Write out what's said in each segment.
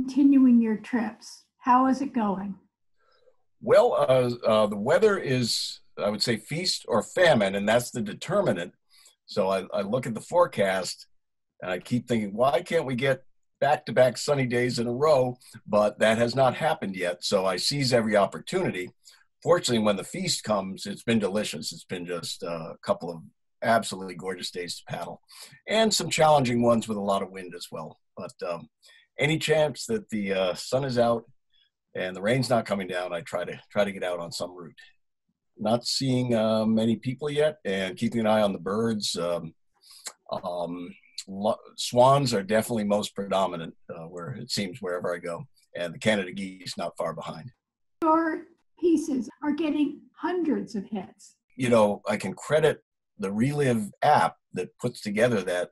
continuing your trips? How is it going? Well, the weather is, I would say, feast or famine, and that's the determinant. So I look at the forecast and I keep thinking, why can't we get back-to-back sunny days in a row? But that has not happened yet. So I seize every opportunity. Fortunately, when the feast comes, it's been delicious. It's been just a couple of absolutely gorgeous days to paddle, and some challenging ones with a lot of wind as well. But any chance that the sun is out and the rain's not coming down, I try to get out on some route. Not seeing many people yet, and keeping an eye on the birds. Swans are definitely most predominant where it seems wherever I go, and the Canada geese not far behind. Your pieces are getting hundreds of hits. You know, I can credit the Relive app that puts together that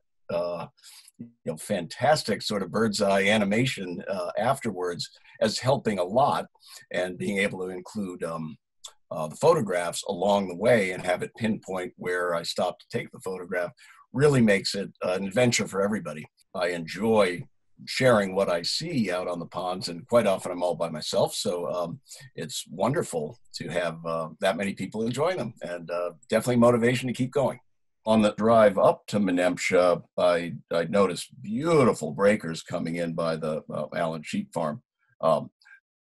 fantastic sort of bird's eye animation afterwards as helping a lot, and being able to include the photographs along the way and have it pinpoint where I stopped to take the photograph really makes it an adventure for everybody. I enjoy sharing what I see out on the ponds, and quite often I'm all by myself. So it's wonderful to have that many people enjoying them, and definitely motivation to keep going. On the drive up to Menemsha, I noticed beautiful breakers coming in by the Allen Sheep Farm.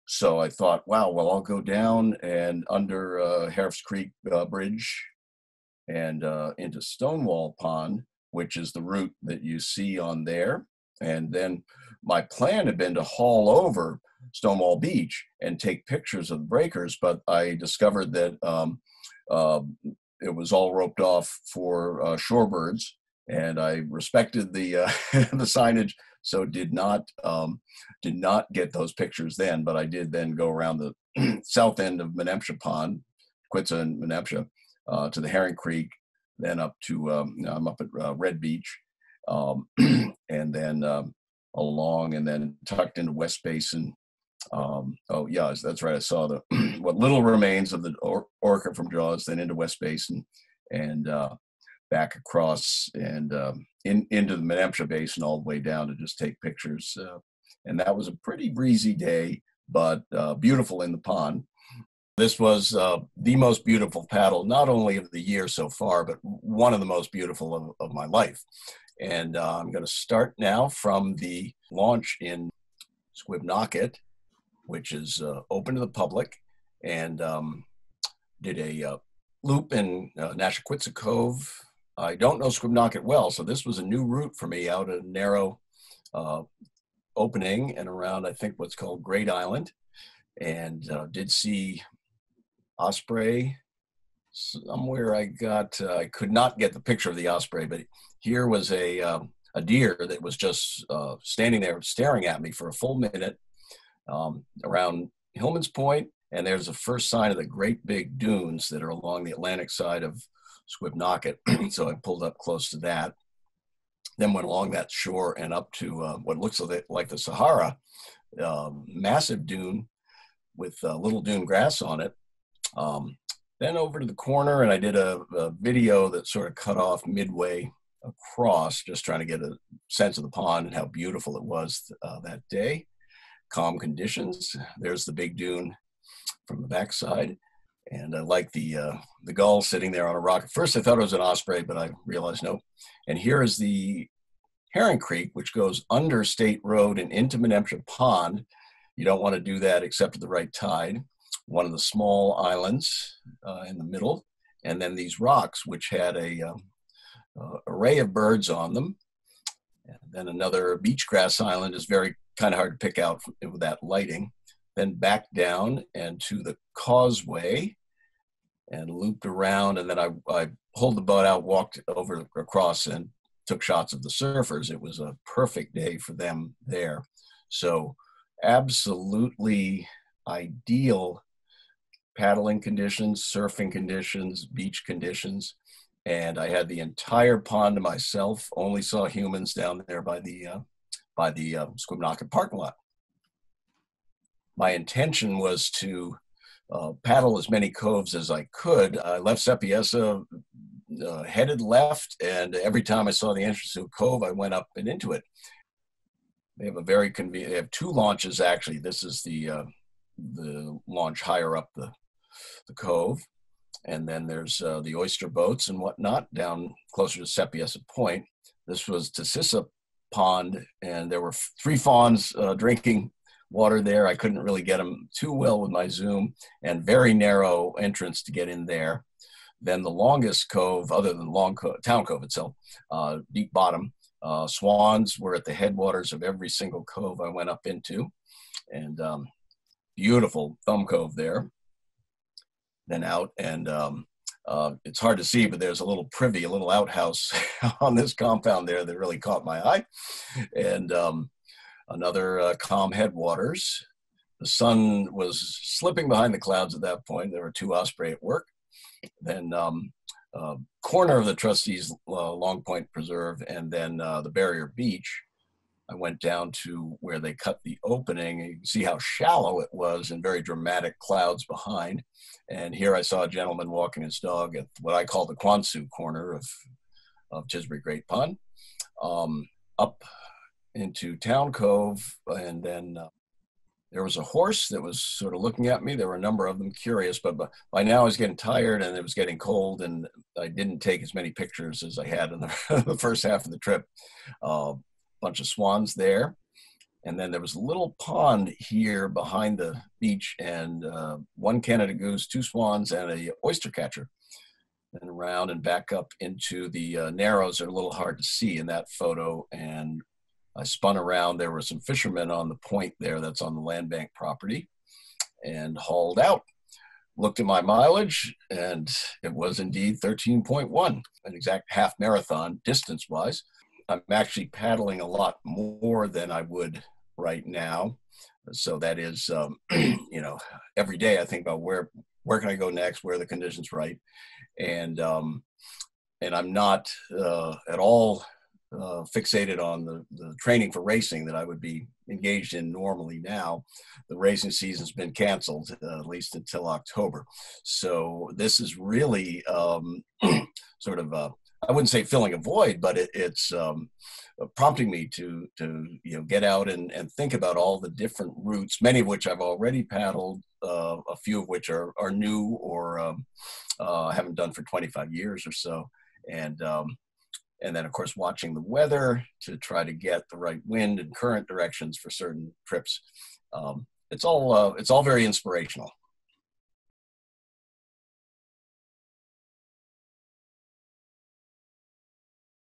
So I thought, wow, well, I'll go down and under Hariph's Creek Bridge and into Stonewall Pond, which is the route that you see on there. And then my plan had been to haul over Stonewall Beach and take pictures of the breakers, but I discovered that it was all roped off for shorebirds, and I respected the the signage, so did not get those pictures then. But I did then go around the south end of Menemsha Pond, Quitza and Menemsha, to the Herring Creek, then up to I'm up at Red Beach, and then along and then tucked into West Basin. Oh yeah, that's right. I saw the what little remains of the ORCA from Jaws, then into West Basin, and back across and into the Menemsha Basin all the way down to just take pictures. And that was a pretty breezy day, but beautiful in the pond. This was the most beautiful paddle, not only of the year so far, but one of the most beautiful of my life. And I'm going to start now from the launch in Squibnocket, which is open to the public, and did a loop in Nashaquitsa Cove. I don't know Squibnocket well, so this was a new route for me out a narrow opening and around, I think, what's called Great Island, and did see osprey somewhere. I could not get the picture of the osprey, but here was a deer that was just standing there staring at me for a full minute. Around Hillman's Point, and there's the first sign of the great big dunes that are along the Atlantic side of Squibnocket. So I pulled up close to that, then went along that shore and up to what looks like the Sahara, massive dune with little dune grass on it. Then over to the corner, and I did a video that sort of cut off midway across, just trying to get a sense of the pond and how beautiful it was that day. Calm conditions. There's the big dune from the backside, and I like the gull sitting there on a rock. At first I thought it was an osprey, but I realized no. And here is the Herring Creek, which goes under State Road and into Menemsha Pond. You don't want to do that except at the right tide. One of the small islands in the middle, and then these rocks which had a array of birds on them. And then another beach grass island is very kind of hard to pick out with that lighting. Then back down and to the causeway and looped around. And then I pulled the boat out, walked over across and took shots of the surfers. It was a perfect day for them there. So absolutely ideal paddling conditions, surfing conditions, beach conditions. And I had the entire pond to myself, only saw humans down there by the Squibnocket parking lot. My intention was to paddle as many coves as I could. I left Sepiesa, headed left, and every time I saw the entrance to a cove, I went up and into it. They have a very convenient, they have two launches actually. This is the launch higher up the cove. And then there's the oyster boats and whatnot down closer to Sepiesa Point. This was Tisbury Pond, and there were 3 fawns drinking water there. I couldn't really get them too well with my zoom, and very narrow entrance to get in there. Then the longest cove, other than Town Cove itself, deep bottom, swans were at the headwaters of every single cove I went up into, and beautiful thumb cove there. Then out, and it's hard to see, but there's a little privy, a little outhouse on this compound there that really caught my eye. And another calm headwaters. The sun was slipping behind the clouds at that point. There were 2 osprey at work. Then corner of the Trustees Long Point Preserve, and then the Barrier Beach. I went down to where they cut the opening, and you can see how shallow it was and very dramatic clouds behind. And here I saw a gentleman walking his dog at what I call the Quansu corner of Tisbury Great Pond, up into Town Cove. And then there was a horse that was sort of looking at me. There were a number of them, curious, but by now I was getting tired and it was getting cold, and I didn't take as many pictures as I had in the first half of the trip. Bunch of swans there, and then there was a little pond here behind the beach, and 1 Canada goose, 2 swans, and a oyster catcher. And around and back up into the narrows are a little hard to see in that photo, and I spun around. There were some fishermen on the point there that's on the land bank property, and hauled out. Looked at my mileage, and it was indeed 13.1, an exact half marathon distance-wise. I'm actually paddling a lot more than I would right now. So that is, every day I think about where can I go next, where are the conditions right. And I'm not at all fixated on the training for racing that I would be engaged in normally now. The racing season's been canceled, at least until October. So this is really sort of I wouldn't say filling a void, but it's prompting me to get out and think about all the different routes, many of which I've already paddled, a few of which are new or haven't done for 25 years or so, and then of course watching the weather to try to get the right wind and current directions for certain trips. It's all very inspirational.